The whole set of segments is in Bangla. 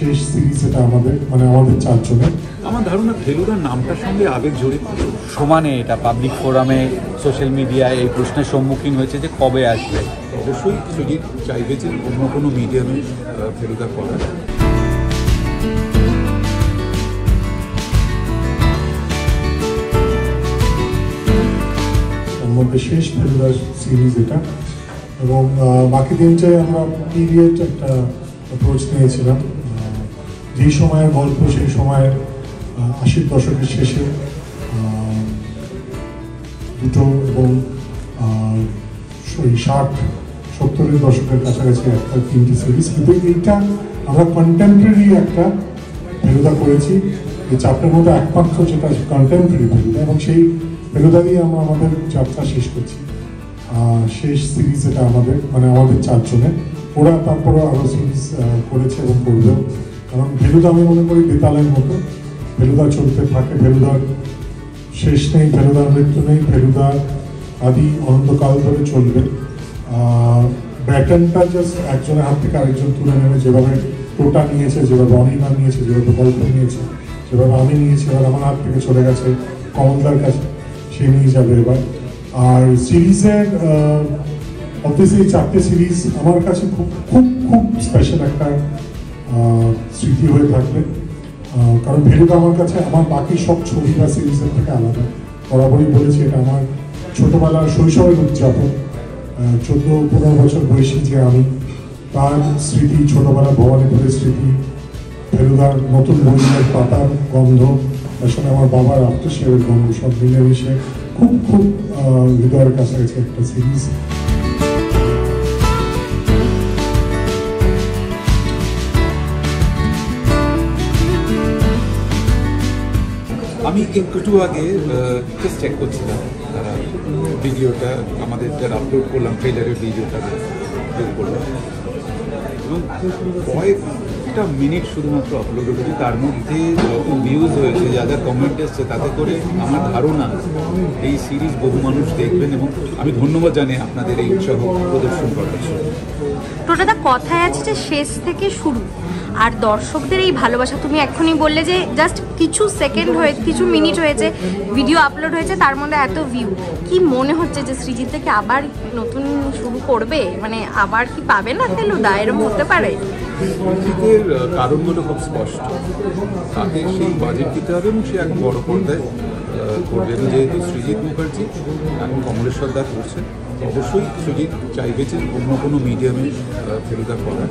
শেষ সিরিজ এটা আমাদের আমাদের চারজনের। আমার ধারণা ফেলুদার নামটার সঙ্গে আবেগ জড়িত সমানে এটা পাবলিক ফোরামে সোশ্যাল মিডিয়ায় এই প্রশ্নের সম্মুখীন হয়েছে যে কবে আসবে। অবশ্যই সুজিত চাইবে যে অন্য কোনো মিডিয়ামে ফেলুদা করা। মধ্যে শেষ ফেলুদার সিরিজ এটা, এবং বাকি দিনটায় আমরা পিরিয়ড একটা অ্যাপ্রোচ নিয়েছিলাম। যেই সময়ের গল্প সেই সময়ের 80-র দশকের শেষে দুটো, এবং 60-70-এর দশকের কাছাকাছি একটা 3টি সিরিজ। কিন্তু এইটা আমরা কন্টেম্পোরারি একটা ফেলুদা করেছি। এই চারটার মধ্যে একমাত্র যেটা কন্টেম্পোরারি ফেলুদা, এবং সেই ফেলুদা দিয়ে আমরা আমাদের যাত্রা শেষ করছি। শেষ সিরিজ এটা আমাদের আমাদের চারজনের। ওরা তারপরেও আরও সিরিজ করেছে এবং করবেও, কারণ ফেলুদা আমি মনে করি বেতালের মতো। ফেলুদা চলতে থাকে, ফেলুদার শেষ নেই, ফেলুদার মৃত্যু নেই, ফেলুদার আদি অনন্তকাল ধরে চলবে। ব্যাটনটা জাস্ট একজনের হাত থেকে আরেকজন তুলে নেবে, যেভাবে টোটা নিয়েছে, যেভাবে অনিমা নিয়েছে, যেভাবে গল্প নিয়েছে, যেভাবে আমি নিয়েছি, এবার আমার হাত থেকে চলে গেছে কমলদার কাছে, সে নিয়ে যাবে এবার। আর সিরিজের অবভিয়াসলি 4টে সিরিজ আমার কাছে খুব খুব খুব স্পেশাল একটা স্মৃতি হয়ে থাকবে, কারণ ফেলুদা আমার কাছে আমার বাকি সব ছবি বা সিরিজের থেকে আলাদা। বরাবরই বলেছি এটা আমার ছোটোবেলার শৈশবের উদযাপন। 14-15 বছর বয়সী যে আমি, তার স্মৃতি, ছোটোবেলা ভবানীপুরের স্মৃতি, ফেলুদার নতুন বইয়ের পাতার গন্ধ, তার সঙ্গে আমার বাবার আফটারশেভের গন্ধ, সব মিলেমিশে খুব খুব হৃদয়ের কাছাকাছি একটা সিরিজ। আমি একটু আগে জাস্ট চেক করছিলাম ভিডিওটা, আমাদের যারা আপলোড করলাম ট্রেলারের ভিডিওটা বের করলাম, এবং কয়েকটা মিনিট শুধুমাত্র আপলোড করেছি। তার মধ্যে যত ভিউজ হয়েছে, যা যা কমেন্ট এসছে, তাতে করে আমার ধারণা এই সিরিজ বহু মানুষ দেখবেন, এবং আমি ধন্যবাদ জানাই আপনাদের এই উৎসাহ প্রদর্শন করার জন্য। টোটাটা কথায় আছে যে শেষ থেকে শুরু, আর দর্শকদের এই ভালোবাসা। তুমি এক্ষুনি বললে যে জাস্ট কিছু সেকেন্ড হয়ে, কিছু মিনিট হয়েছে, ভিডিও আপলোড হয়েছে, তার মধ্যে এত ভিউ। কি মনে হচ্ছে যে সৃজিত থেকে আবার নতুন শুরু করবে? আবার কি পাবে না ফেলুদা? এরকম হতে পারে? সৃজিতের কারণগুলো খুব স্পষ্ট। তাকে সেই বাজেট দিতে হবে, এবং সে এখন বড় পর্দায় করবে। যেহেতু সৃজিত মুখার্জি এখন কমলেশ্বর দা করছে, অবশ্যই সৃজিত চাইবে যে অন্য কোনো মিডিয়ামে ফেলুদা করা,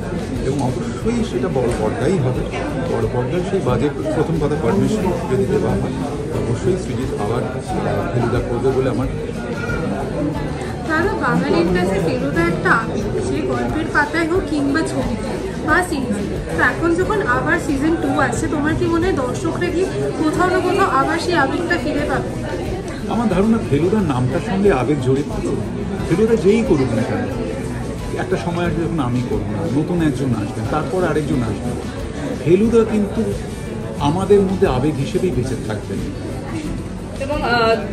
এবং অবশ্যই সেটা বড় পর্দাই হবে। বড় পর্দায় সেই বাজেট, প্রথম কথা পারমিশন যদি দেওয়া হয়, অবশ্যই সৃজিত আবার ফেলুদা করবে বলে আমার। কারণ বাঙালির কাছে ফেলুদা একটা আবেগ, সে গল্পের পাতায় হোক কিংবা ছবিতে বা সিরিজে। তো এখন যখন আবার সিজন 2 আসছে, তোমার কি মনে হয় দর্শকরা কি কোথাও না কোথাও আবার সেই আবেগটা ফিরে পাবে? আমার ধারণা ফেলুদার নামটার সঙ্গে আবেগ জড়িত। ফেলুদা যেই করুক না কেন, একটা সময় আসবে যখন আমি করবো না, নতুন একজন আসবেন, তারপর আরেকজন আসবেন। ফেলুদা কিন্তু আমাদের মধ্যে আবেগ হিসেবেই বেঁচে থাকবেন। এবং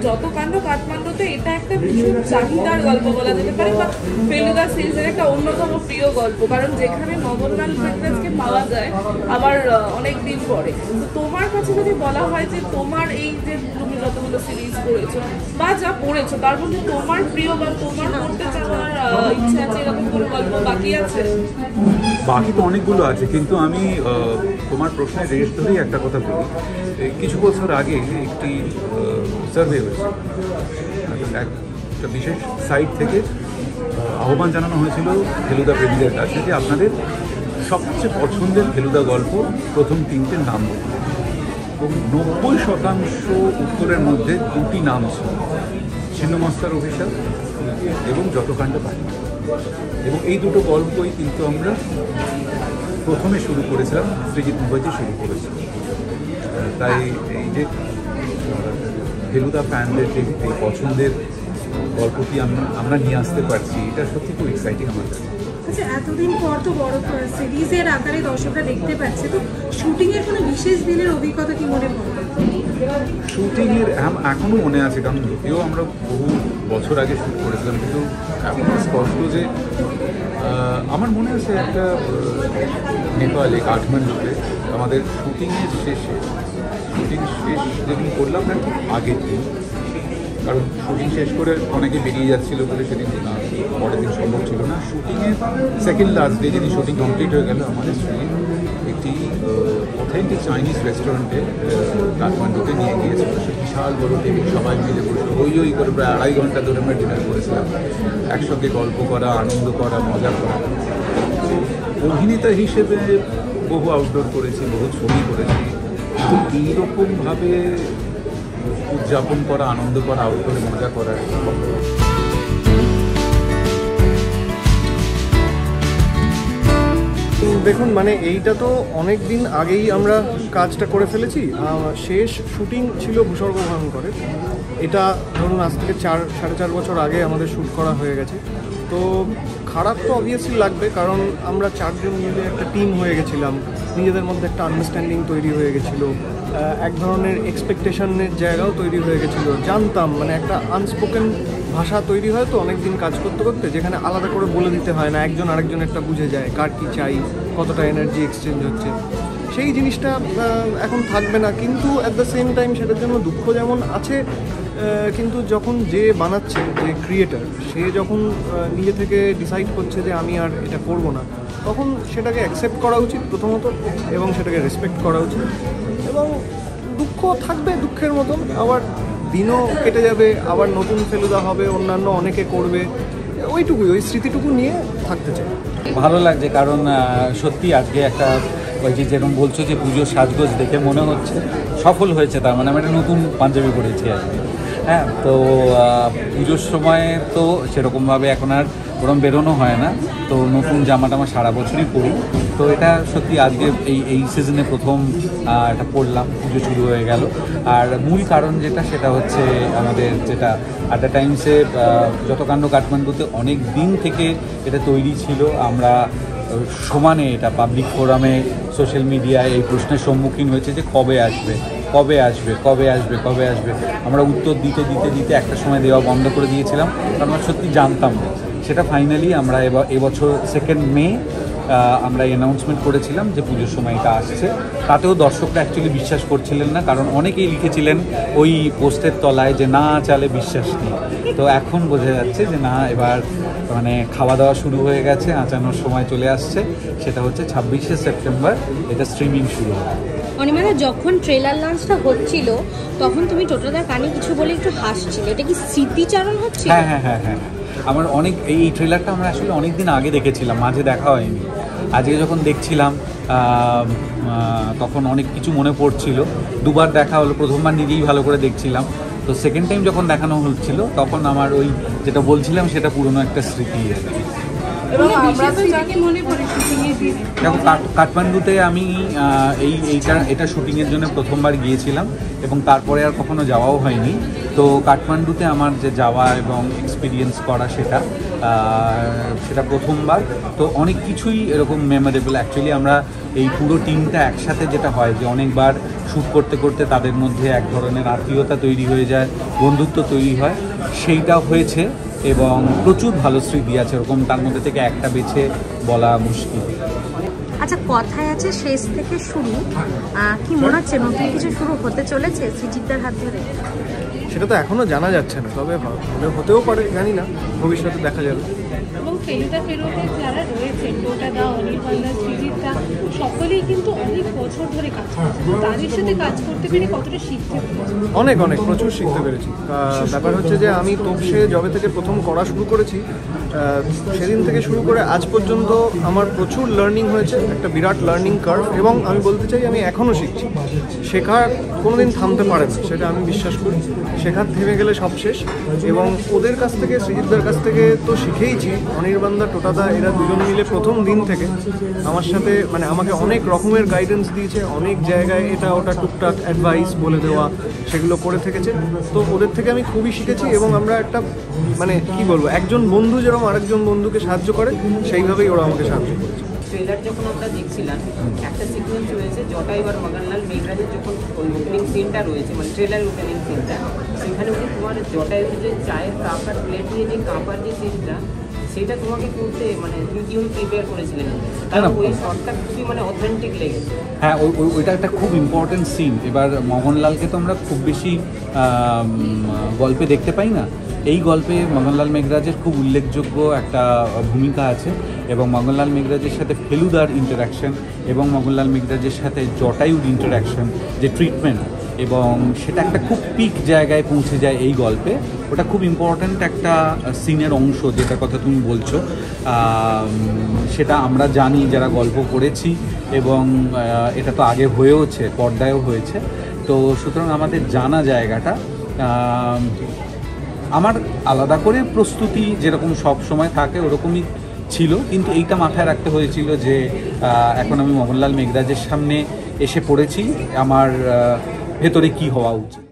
যত কাণ্ড কাঠমান্ডুতে এটা একটা ভীষণ চাহিদার গল্প বলা যেতে পারে, বা ফেলুদা সিরিজের একটা অন্যতম প্রিয় গল্প, কারণ যেখানে মদনলাল পৃথ্বীরাজকে পাওয়া যায় আবার অনেক দিন পরে। তো তোমার কাছে যদি বলা হয় যে তোমার এই যে তুমি যতগুলো সিরিজ করেছো বা যা পড়েছো, তার মধ্যে তোমার প্রিয় বা তোমার পড়তে চাওয়ার ইচ্ছে আছে, এরকম কোনো গল্প বাকি আছে? বাকি তো অনেকগুলো আছে, কিন্তু আমি তোমার প্রশ্নের রেশ ধরেই একটা কথা বলি। কিছু বছর আগে একটি সার্ভে হয়েছে, একটা বিশেষ সাইট থেকে আহ্বান জানানো হয়েছিল ফেলুদা প্রেমীদের কাছে যে আপনাদের সবচেয়ে পছন্দের ফেলুদা গল্প প্রথম 3টে নাম বলুন, এবং 90% উত্তরের মধ্যে 2টি নাম ছিল, ছিন্নমস্তার অভিশাপ এবং যতকাণ্ড পাখি। এবং এই দুটো গল্পই কিন্তু আমরা প্রথমে শুরু করেছিলাম, সৃজিত মুখার্জি শুরু করেছিলাম। তাই এই যে ফেলুদা ফ্যানদের যে এই পছন্দের গল্পটি আমরা নিয়ে আসতে পারছি, এটা সত্যি খুব এক্সাইটিং আমার কাছে। আচ্ছা, এতদিন পর তো বড় সিরিজের আকারে দর্শকরা দেখতে পাচ্ছে, তো শুটিংয়ের কোনো বিশেষ দিনের অভিজ্ঞতা কি মনে পড়ে? শুটিংয়ের এখনও মনে আছে, কারণ যদিও আমরা বহু বছর আগে শ্যুট করেছিলাম, কিন্তু এখন স্পষ্ট যে আমার মনে আছে একটা নেপালে কাঠমান্ডুতে আমাদের শুটিং শেষ যেদিন করলাম না ঠিক আগের দিন, কারণ শুটিং শেষ করে অনেকে বেরিয়ে যাচ্ছিলো বলে সেদিন পরের দিন সম্ভব ছিল না। শুটিংয়ের সেকেন্ড লাস্ট ডে যেদিন শুটিং কমপ্লিট হয়ে গেল, আমাদের স্ত্রী একটি অথেন্টিক চাইনিজ রেস্টুরেন্টে কাঠমান্ডুতে নিয়ে গিয়েছিল। সে বিশাল বড় টেবিল, সবাই মিলে বসে ওই করে প্রায় 2.5 ঘন্টা ধরে আমরা ডিনার করেছিলাম, একসঙ্গে গল্প করা, আনন্দ করা, মজা করা। অভিনেতা হিসেবে বহু আউটডোর করেছি, বহু ছবি করেছি, কিন্তু এইরকমভাবে উদযাপন করা, আনন্দ করা, আউটডোরে মজা করা দেখুন, মানে এইটা তো অনেক দিন আগেই আমরা কাজটা করে ফেলেছি। শেষ শুটিং ছিল ভূস্বর্গ ভয়ঙ্করের। এটা ধরুন আজ থেকে 4.5 বছর আগে আমাদের শ্যুট করা হয়ে গেছে। তো খারাপ তো অবভিয়াসলি লাগবে, কারণ আমরা 4 জন মিলে একটা টিম হয়ে গেছিলাম, নিজেদের মধ্যে একটা আন্ডারস্ট্যান্ডিং তৈরি হয়ে গেছিলো, এক ধরনের এক্সপেকটেশনের জায়গাও তৈরি হয়ে গেছিলো। জানতাম মানে একটা আনস্পোকেন ভাষা তৈরি হয় তো অনেক দিন কাজ করতে করতে, যেখানে আলাদা করে বলে দিতে হয় না, একজন আরেকজন একটা বুঝে যায় কার কী চাই, কতটা এনার্জি এক্সচেঞ্জ হচ্ছে। সেই জিনিসটা এখন থাকবে না, কিন্তু অ্যাট দ্য সেম টাইম সেটার জন্য দুঃখ যেমন আছে, কিন্তু যখন যে বানাচ্ছে, যে ক্রিয়েটার, সে যখন নিজে থেকে ডিসাইড করছে যে আমি আর এটা করব না, তখন সেটাকে অ্যাকসেপ্ট করা উচিত প্রথমত, এবং সেটাকে রেসপেক্ট করা উচিত। এবং দুঃখ থাকবে দুঃখের মতন, আবার দিনও কেটে যাবে, আবার নতুন ফেলুদা হবে, অন্যান্য অনেকে করবে, ওইটুকুই, ওই স্মৃতিটুকু নিয়ে থাকতে চাই। ভালো লাগছে, কারণ সত্যি আজকে একটা ওই যে যেরকম বলছো যে পুজোর সাজগোজ দেখে মনে হচ্ছে সফল হয়েছে, তার মানে আমি একটা নতুন পাঞ্জাবি পরেছি আজকে। হ্যাঁ, তো পুজোর সময় তো সেরকমভাবে এখন আর ওরম বেরোনো হয় না, তো নতুন জামা টামা সারা বছরই পরি। তো এটা সত্যি আজকে এই সিজনে প্রথম এটা পরলাম, পুজো শুরু হয়ে গেল। আর মূল কারণ যেটা, সেটা হচ্ছে আমাদের যেটা অ্যাট দ্য টাইমসে যতকাণ্ড কাঠমান্ডুতে অনেক দিন থেকে এটা তৈরি ছিল। আমরা সমানে এটা পাবলিক ফোরামে, সোশ্যাল মিডিয়ায় এই প্রশ্নের সম্মুখীন হয়েছে যে কবে আসবে, কবে আসবে, কবে আসবে, কবে আসবে। আমরা উত্তর দিতে দিতে দিতে একটা সময় দেওয়া বন্ধ করে দিয়েছিলাম, কারণ আমরা সত্যি জানতাম না। সেটা ফাইনালি আমরা এবছর 2 মে আমরা অ্যানাউন্সমেন্ট করেছিলাম যে পুজোর সময় এটা আসছে। তাতেও দর্শকরা অ্যাকচুয়ালি বিশ্বাস করছিলেন না, কারণ অনেকেই লিখেছিলেন ওই পোস্টের তলায় যে না চালে বিশ্বাস নেই। তো এখন বোঝা যাচ্ছে যে না, এবার মানে খাওয়া দাওয়া শুরু হয়ে গেছে, আঁচানোর সময় চলে আসছে। সেটা হচ্ছে 26শে সেপ্টেম্বর এটা স্ট্রিমিং শুরু হবে। অনিমাদা, যখন ট্রেলার লঞ্চটা হচ্ছিল তখন তুমি টোটালটার কানে কিছু বলে একটু হাসছিলে, এটা কি স্মৃতিচারণ হচ্ছিল? হ্যাঁ হ্যাঁ হ্যাঁ হ্যাঁ, আমার অনেক এই ট্রেলারটা আমরা আসলে অনেক দিন আগে দেখেছিলাম, মাঝে দেখা হয়নি। আজকে যখন দেখছিলাম তখন অনেক কিছু মনে পড়ছিল। 2বার দেখা হলো, প্রথমবার নিজেই ভালো করে দেখছিলাম, তো সেকেন্ড টাইম যখন দেখানো হচ্ছিল তখন আমার ওই যেটা বলছিলাম সেটা পুরনো একটা স্মৃতি আর কি। এবং আমরা তো যাকে মনে করি শুটিংয়ের দিন, দেখো কাঠমান্ডুতে আমি এটা শুটিংয়ের জন্য প্রথমবার গিয়েছিলাম এবং তারপরে আর কখনো যাওয়াও হয়নি। তো কাঠমান্ডুতে আমার যে যাওয়া এবং এক্সপিরিয়েন্স করা সেটা প্রথমবার। তো অনেক কিছুই এরকম মেমোরেবল। অ্যাকচুয়ালি আমরা এই পুরো টিমটা একসাথে যেটা হয় যে অনেকবার শ্যুট করতে করতে তাদের মধ্যে এক ধরনের আত্মীয়তা তৈরি হয়ে যায়, বন্ধুত্ব তৈরি হয়, সেইটা হয়েছে এবং প্রচুর ভালো স্মৃতি আছে ওরকম, তার মধ্যে থেকে একটা বেছে বলা মুশকিল। আচ্ছা, কথায় আছে শেষ থেকে শুরু, কি মনে হচ্ছে নতুন কিছু শুরু হতে চলেছে সৃজিতদার হাত ধরে? সেটা তো এখনও জানা যাচ্ছে না, তবে হতেও পারে, জানি না, ভবিষ্যতে দেখা যাবে। এবং ফেলুদা যারা রয়েছে, টোটাদা, অনির্বাণদা, সৃজিতদা, সকলেই কিন্তু অনেক বছর ধরে কাজ করছে। তাদের সাথে কাজ করতে পেরে কতটা শিখতে পেরেছি? অনেক প্রচুর শিখতে পেরেছি। ব্যাপার হচ্ছে যে আমি তোপসে যবে থেকে প্রথম করা শুরু করেছি, সেদিন থেকে শুরু করে আজ পর্যন্ত আমার প্রচুর লার্নিং হয়েছে, একটা বিরাট লার্নিং কার্ভ। এবং আমি বলতে চাই আমি এখনও শিখছি। শেখার কোনোদিন থামতে পারে না, সেটা আমি বিশ্বাস করি। শেখার থেমে গেলে সব শেষ। এবং ওদের কাছ থেকে, সৃজিতদার কাছ থেকে তো শিখেইছি। অনির্বাণদা, টোটাদা, এরা দুজন মিলে প্রথম দিন থেকে আমার সাথে মানে আমাকে অনেক রকমের গাইডেন্স দিয়েছে, অনেক জায়গায় এটা ওটা টুকটাক অ্যাডভাইস বলে দেওয়া, সেগুলো করে থেকেছে। তো ওদের থেকে আমি খুবই শিখেছি এবং আমরা একটা মানে কি বলবো, একজন বন্ধু যেরকম আরেকজন বন্ধুকে সাহায্য করে, সেইভাবেই ওরা আমাকে সাহায্য করেছে। ট্রেলার যখন আমরা দেখছিলাম, একটা সিকোয়েন্স রয়েছে জটায়ু আর মদনলাল মেঘরাজের যখন ওই ওপেনিং সিনটা রয়েছে, মানে ট্রেলারের ওপেনিং সিনটা, সেখানে ওই তোমার জটায়ুর যে চায়ের কাপ আর প্লেট নিয়ে যে কাঁপার যে সিনটা, সেটা তোমাকে করতে মানে তুমি কীভাবে প্রিপেয়ার করেছিলেন? কারণ ওই শটটা খুবই মানে অথেন্টিক লেগেছে। হ্যাঁ, ওইটা একটা খুব ইম্পর্টেন্ট সিন। এবার মোহনলালকে তো আমরা খুব বেশি গল্পে দেখতে পাই না। এই গল্পে মদনলাল মেঘরাজের খুব উল্লেখযোগ্য একটা ভূমিকা আছে, এবং মদনলাল মেঘরাজের সাথে ফেলুদার ইন্টারাকশন এবং মদনলাল মেঘরাজের সাথে জটায়ুর ইন্টারাকশন, যে ট্রিটমেন্ট, এবং সেটা একটা খুব পিক জায়গায় পৌঁছে যায় এই গল্পে। ওটা খুব ইম্পর্ট্যান্ট একটা সিনের অংশ, যেটার কথা তুমি বলছো। সেটা আমরা জানি যারা গল্প করেছি, এবং এটা তো আগে হয়েওছে, পর্দায়ও হয়েছে। তো সুতরাং আমাদের জানা জায়গাটা, আমার আলাদা করে প্রস্তুতি যেরকম সব সময় থাকে ওরকমই ছিল, কিন্তু এইটা মাথায় রাখতে হয়েছিল যে এখন আমি মোহনলাল মেঘরাজের সামনে এসে পড়েছি, আমার ভেতরে কি হওয়া উচিত।